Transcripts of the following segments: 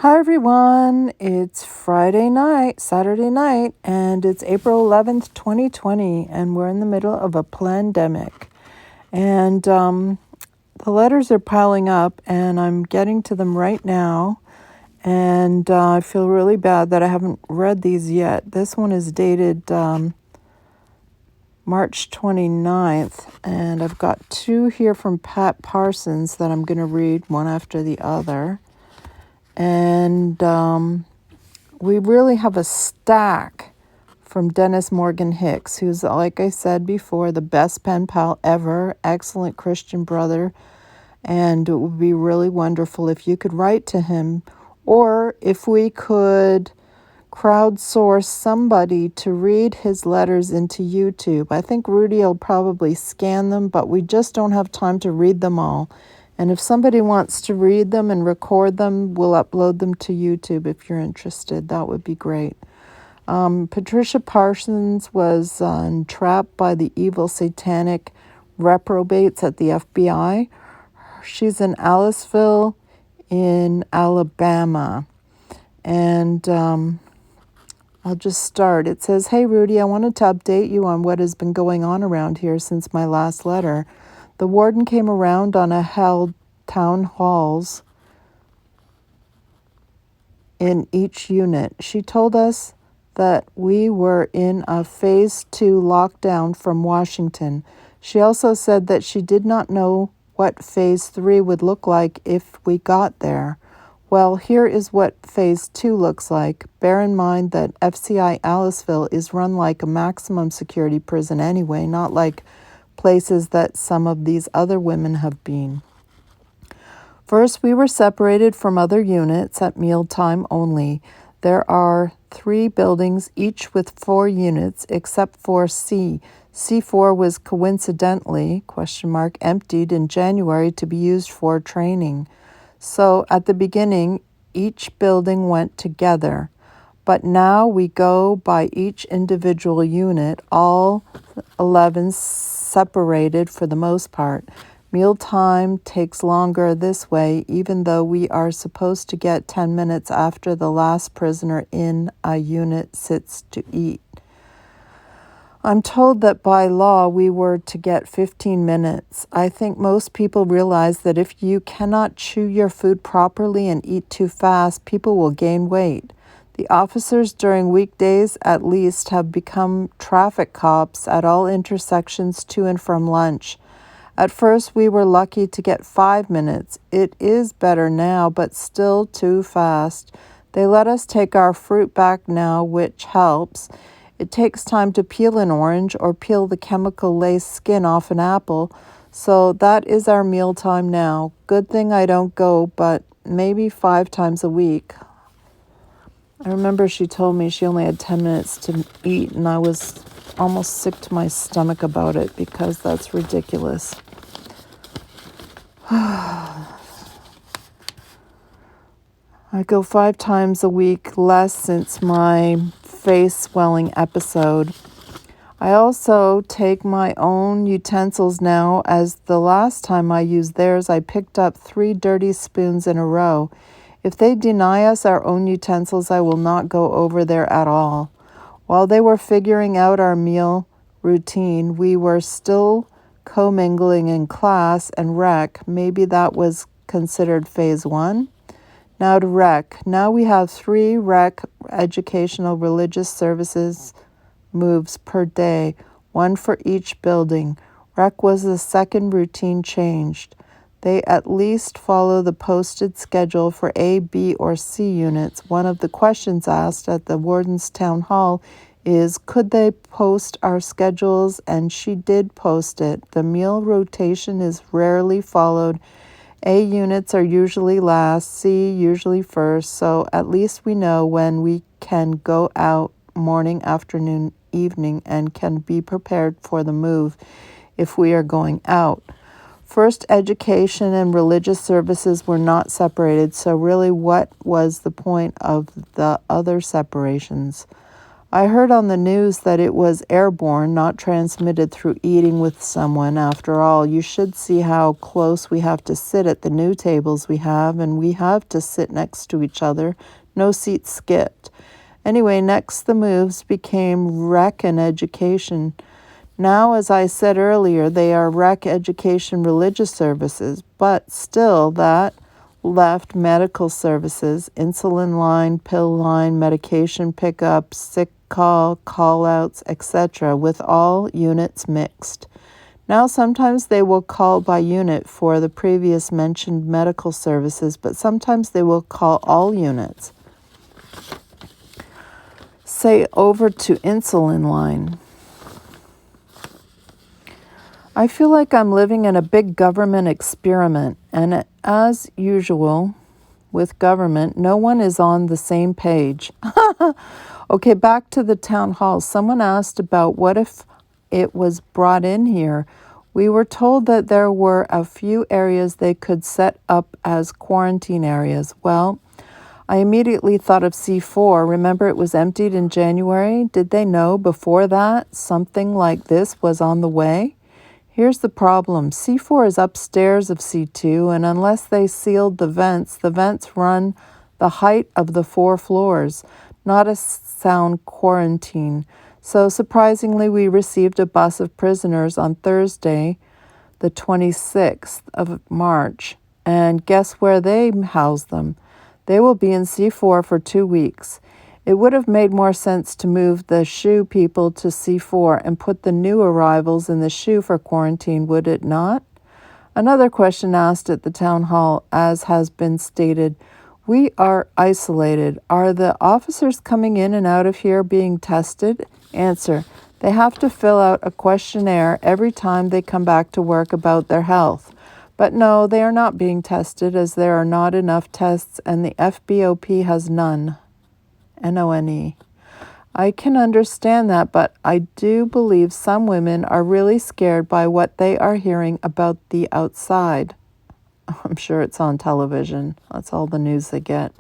Hi everyone, it's Saturday night, and it's April 11th, 2020, and we're in the middle of a pandemic. And the letters are piling up, and I'm getting to them right now. And I feel really bad that I haven't read these yet. This one is dated March 29th, and I've got two here from Pat Parsons that I'm going to read one after the other. And we really have a stack from Dennis Morgan Hicks, who's, like I said before, the best pen pal ever, excellent Christian brother, and it would be really wonderful if you could write to him, or if we could crowdsource somebody to read his letters into YouTube. I think Rudy will probably scan them, but we just don't have time to read them all. And if somebody wants to read them and record them, we'll upload them to YouTube if you're interested. That would be great. Patricia Parsons was entrapped by the evil satanic reprobates at the FBI. She's in Aliceville in Alabama. And I'll just start. It says, "Hey Rudy, I wanted to update you on what has been going on around here since my last letter. The warden came around on a held town halls in each unit. She told us that we were in a phase 2 lockdown from Washington. She also said that she did not know what phase 3 would look like if we got there. Well, here is what phase 2 looks like. Bear in mind that FCI Aliceville is run like a maximum security prison anyway, not like places that some of these other women have been. First, we were separated from other units at mealtime only. There are 3 buildings, each with 4 units, except for C. C4 was coincidentally, emptied in January to be used for training. So at the beginning, each building went together. But now we go by each individual unit, all 11 separated for the most part. Mealtime takes longer this way, even though we are supposed to get 10 minutes after the last prisoner in a unit sits to eat. I'm told that by law we were to get 15 minutes. I think most people realize that if you cannot chew your food properly and eat too fast, people will gain weight. The officers during weekdays at least have become traffic cops at all intersections to and from lunch. At first we were lucky to get 5 minutes. It is better now, but still too fast. They let us take our fruit back now, which helps. It takes time to peel an orange or peel the chemical-laced skin off an apple, so that is our mealtime now. Good thing I don't go, but maybe 5 times a week. I remember she told me she only had 10 minutes to eat, and I was almost sick to my stomach about it because that's ridiculous. I go 5 times a week less since my face swelling episode. I also take my own utensils now, as the last time I used theirs, I picked up 3 dirty spoons in a row. If they deny us our own utensils, I will not go over there at all. While they were figuring out our meal routine, we were still commingling in class and rec. Maybe that was considered phase 1. Now to rec. Now we have 3 rec educational religious services moves per day, 1 for each building. Rec was the second routine changed. They at least follow the posted schedule for A, B, or C units. One of the questions asked at the warden's town hall is, could they post our schedules? And she did post it. The meal rotation is rarely followed. A units are usually last, C usually first, so at least we know when we can go out morning, afternoon, evening, and can be prepared for the move if we are going out. First, education and religious services were not separated, so really what was the point of the other separations? I heard on the news that it was airborne, not transmitted through eating with someone. After all, you should see how close we have to sit at the new tables we have, and we have to sit next to each other. No seats skipped. Anyway, next the moves became rec and education. Now, as I said earlier, they are rec, education, religious services, but still that left medical services, insulin line, pill line, medication pickup, sick call outs, etc., with all units mixed. Now sometimes they will call by unit for the previous mentioned medical services, but sometimes they will call all units. Say over to insulin line. I feel like I'm living in a big government experiment, and as usual with government, no one is on the same page. Okay, back to the town hall. Someone asked about what if it was brought in here. We were told that there were a few areas they could set up as quarantine areas. Well, I immediately thought of C4. Remember, it was emptied in January? Did they know before that something like this was on the way? Here's the problem. C4 is upstairs of C2, and unless they sealed the vents run the height of the 4 floors, not a sound quarantine. So surprisingly, we received a bus of prisoners on Thursday, the 26th of March, and guess where they house them? They will be in C4 for 2 weeks. It would have made more sense to move the SHU people to C4 and put the new arrivals in the SHU for quarantine, would it not? Another question asked at the town hall, as has been stated, we are isolated. Are the officers coming in and out of here being tested? Answer, they have to fill out a questionnaire every time they come back to work about their health. But no, they are not being tested as there are not enough tests and the FBOP has none. NONE. I can understand that, but I do believe some women are really scared by what they are hearing about the outside. I'm sure it's on television. That's all the news they get.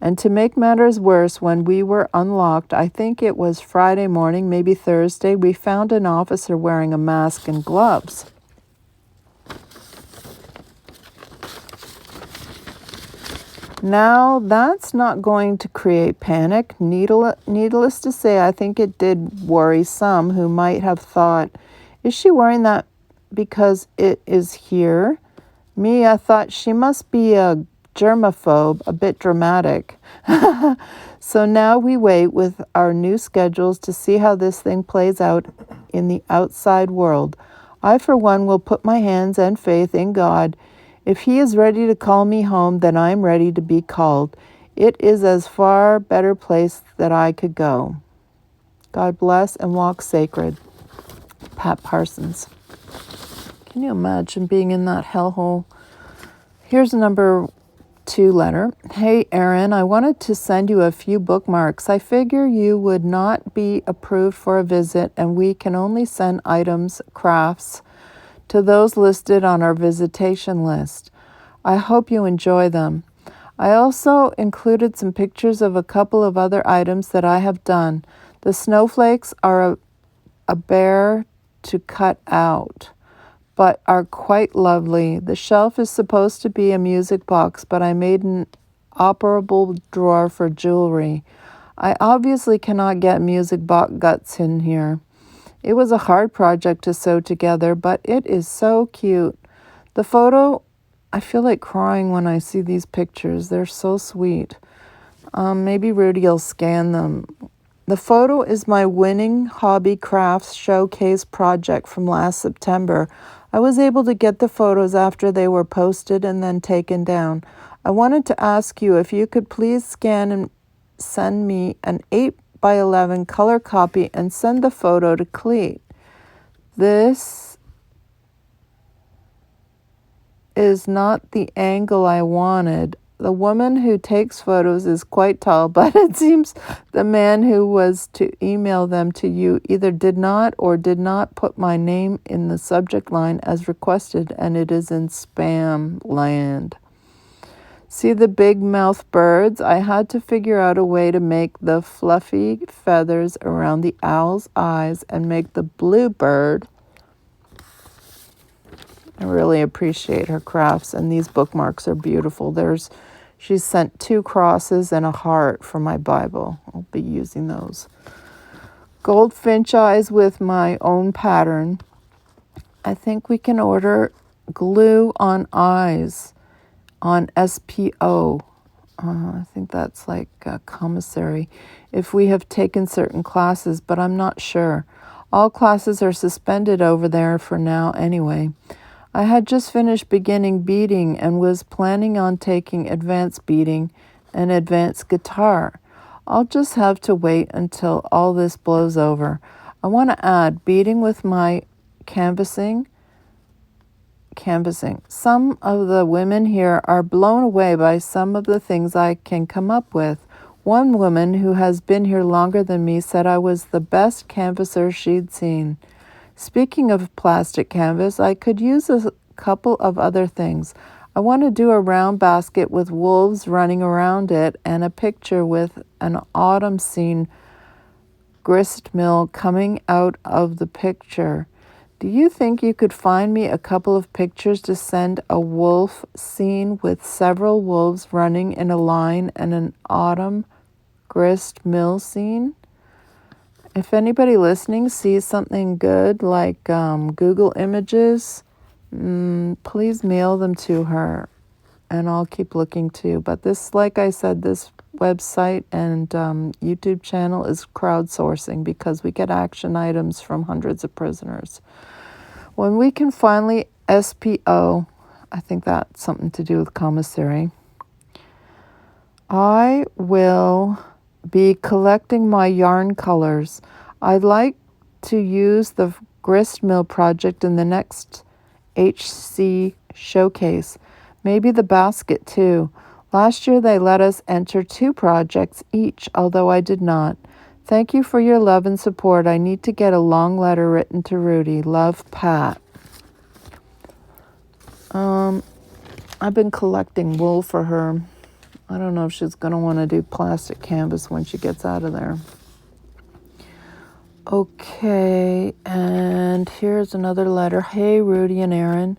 And to make matters worse, when we were unlocked, I think it was Friday morning, maybe Thursday, we found an officer wearing a mask and gloves. Now, that's not going to create panic. Needless to say, I think it did worry some who might have thought, is she wearing that because it is here? Me, I thought she must be a germaphobe, a bit dramatic. So now we wait with our new schedules to see how this thing plays out in the outside world. I, for one, will put my hands and faith in God. If he is ready to call me home, then I am ready to be called. It is as far better place that I could go. God bless and walk sacred. Pat Parsons. Can you imagine being in that hellhole? Here's a number 2 letter. Hey, Erin, I wanted to send you a few bookmarks. I figure you would not be approved for a visit, and we can only send items, crafts, to those listed on our visitation list. I hope you enjoy them. I also included some pictures of a couple of other items that I have done. The snowflakes are a bear to cut out, but are quite lovely. The shelf is supposed to be a music box, but I made an operable drawer for jewelry. I obviously cannot get music box guts in here. It was a hard project to sew together, but it is so cute. The photo, I feel like crying when I see these pictures. They're so sweet. Maybe Rudy will scan them. The photo is my winning hobby crafts showcase project from last September. I was able to get the photos after they were posted and then taken down. I wanted to ask you if you could please scan and send me an 8x11 color copy and send the photo to Cleet. This is not the angle I wanted. The woman who takes photos is quite tall, but it seems the man who was to email them to you either did not or did not put my name in the subject line as requested, and it is in spam land. See the big mouth birds? I had to figure out a way to make the fluffy feathers around the owl's eyes and make the blue bird. I really appreciate her crafts, and these bookmarks are beautiful. She's sent 2 crosses and a heart for my Bible. I'll be using those. Goldfinch eyes with my own pattern. I think we can order glue on eyes on SPO. I think that's like a commissary if we have taken certain classes, but I'm not sure. All classes are suspended over there for now anyway. I had just finished beginning beading and was planning on taking advanced beading and advanced guitar. I'll just have to wait until all this blows over. I want to add beading with my canvassing. Some of the women here are blown away by some of the things I can come up with. One woman who has been here longer than me said I was the best canvasser she'd seen. Speaking of plastic canvas, I could use a couple of other things. I want to do a round basket with wolves running around it and a picture with an autumn scene grist mill coming out of the picture. Do you think you could find me a couple of pictures to send a wolf scene with several wolves running in a line and an autumn grist mill scene? If anybody listening sees something good like Google Images, please mail them to her, and I'll keep looking too. But this, like I said, this website and YouTube channel is crowdsourcing because we get action items from hundreds of prisoners. When we can finally SPO, I think that's something to do with commissary, I will be collecting my yarn colors. I'd like to use the grist mill project in the next HC showcase. Maybe the basket too. Last year they let us enter 2 projects each, although I did not. Thank you for your love and support. I need to get a long letter written to Rudy. Love, Pat. I've been collecting wool for her. I don't know if she's going to want to do plastic canvas when she gets out of there. Okay, and here's another letter. Hey, Rudy and Aaron.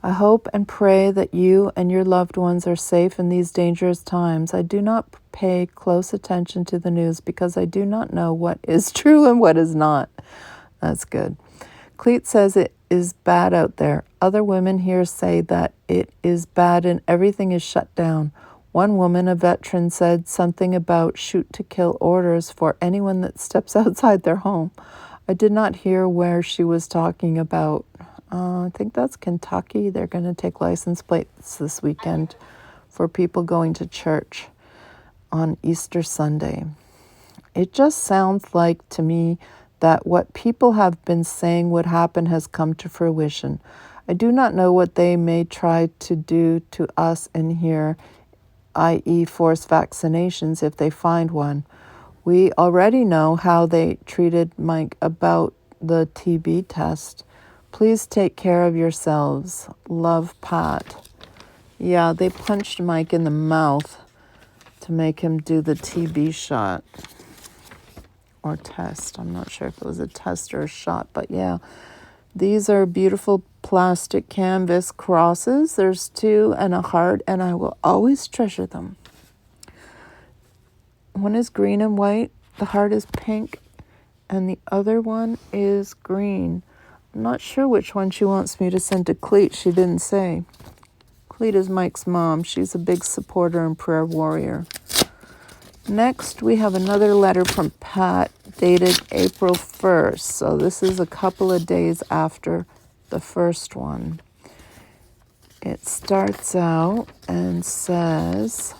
I hope and pray that you and your loved ones are safe in these dangerous times. I do not pay close attention to the news because I do not know what is true and what is not. That's good. Cleet says it is bad out there. Other women here say that it is bad and everything is shut down. One woman, a veteran, said something about shoot-to-kill orders for anyone that steps outside their home. I did not hear where she was talking about. I think that's Kentucky. They're going to take license plates this weekend for people going to church on Easter Sunday. It just sounds like to me that what people have been saying would happen has come to fruition. I do not know what they may try to do to us in here, i.e. force vaccinations if they find one. We already know how they treated Mike about the TB test. Please take care of yourselves. Love, Pat. Yeah, they punched Mike in the mouth to make him do the TB shot or test. I'm not sure if it was a test or a shot, but yeah. These are beautiful plastic canvas crosses. There's 2 and a heart, and I will always treasure them. One is green and white. The heart is pink, and the other one is green. I'm not sure which one she wants me to send to Cleet. She didn't say. Cleet is Mike's mom. She's a big supporter and prayer warrior. Next, we have another letter from Pat dated April 1st. So this is a couple of days after the first one. It starts out and says,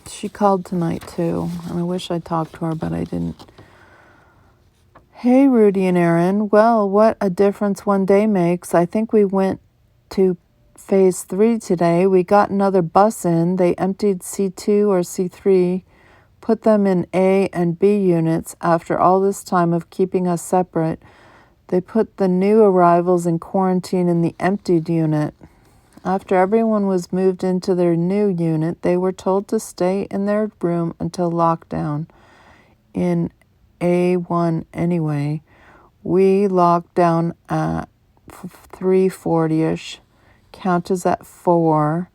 she called tonight too, and I wish I talked to her, but I didn't. Hey, Rudy and Aaron. Well, what a difference one day makes. I think we went to Phase 3 today. We got another bus in. They emptied C2 or C3, put them in A and B units after all this time of keeping us separate. They put the new arrivals in quarantine in the emptied unit. After everyone was moved into their new unit, they were told to stay in their room until lockdown. In A1 anyway, we locked down at 3:40ish. Count us at 4.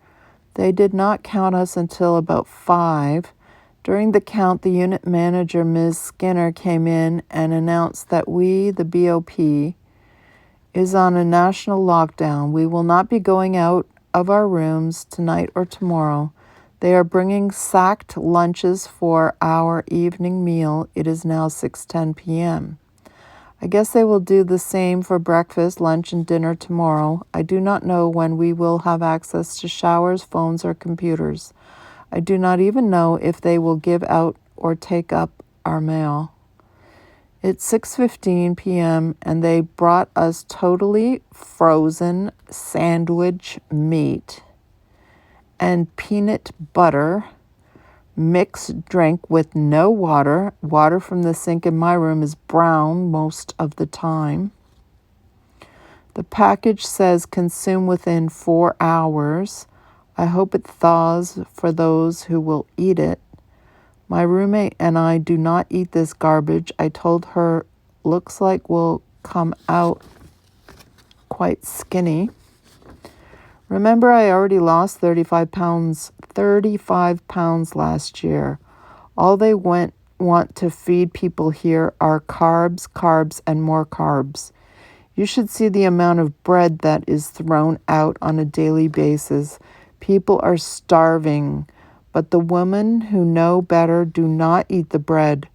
They did not count us until about 5. During the count, the unit manager, Ms. Skinner, came in and announced that we, the BOP, is on a national lockdown. We will not be going out of our rooms tonight or tomorrow. They are bringing sacked lunches for our evening meal. It is now 6:10 p.m. I guess they will do the same for breakfast, lunch, and dinner tomorrow. I do not know when we will have access to showers, phones, or computers. I do not even know if they will give out or take up our mail. It's 6:15 p.m. and they brought us totally frozen sandwich meat and peanut butter mixed drink with no water. Water from the sink in my room is brown most of the time. The package says consume within 4 hours. I hope it thaws for those who will eat it. My roommate and I do not eat this garbage. I told her, looks like we'll come out quite skinny. Remember, I already lost 35 pounds last year. All they want to feed people here are carbs, carbs, and more carbs. You should see the amount of bread that is thrown out on a daily basis. People are starving, but the women who know better do not eat the bread.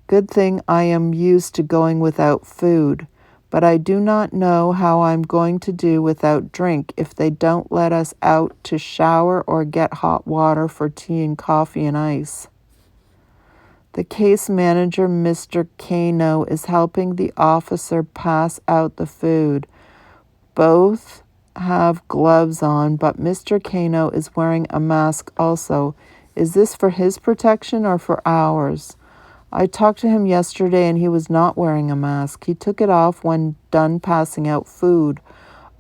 Good thing I am used to going without food, but I do not know how I'm going to do without drink if they don't let us out to shower or get hot water for tea and coffee and ice. The case manager, Mr. Kano, is helping the officer pass out the food. Both have gloves on, but Mr. Kano is wearing a mask also. Is this for his protection or for ours? I talked to him yesterday and he was not wearing a mask. He took it off when done passing out food.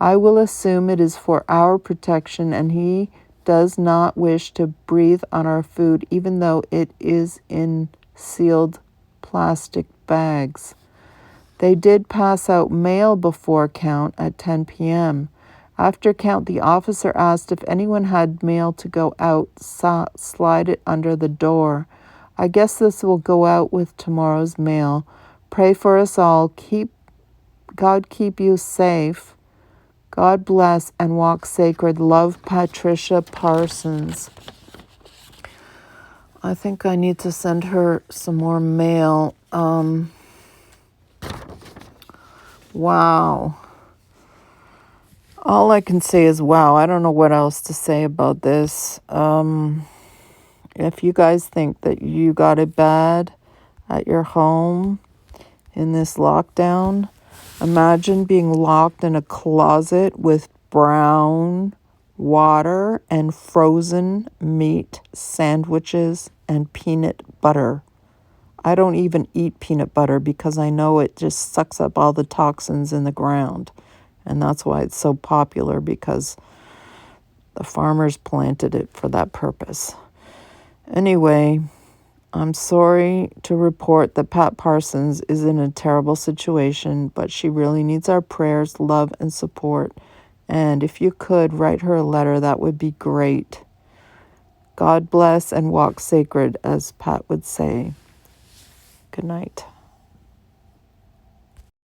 I will assume it is for our protection and he does not wish to breathe on our food even though it is in sealed plastic bags. They did pass out mail before count at 10 p.m. After count, the officer asked if anyone had mail to go out, slide it under the door. I guess this will go out with tomorrow's mail. Pray for us all. God keep you safe. God bless and walk sacred. Love, Patricia Parsons. I think I need to send her some more mail. Wow. All I can say is wow. I don't know what else to say about this. If you guys think that you got it bad at your home in this lockdown, imagine being locked in a closet with brown water and frozen meat sandwiches and peanut butter. I don't even eat peanut butter because I know it just sucks up all the toxins in the ground. And that's why it's so popular, because the farmers planted it for that purpose. Anyway, I'm sorry to report that Pat Parsons is in a terrible situation, but she really needs our prayers, love, and support. And if you could write her a letter, that would be great. God bless and walk sacred, as Pat would say. Good night.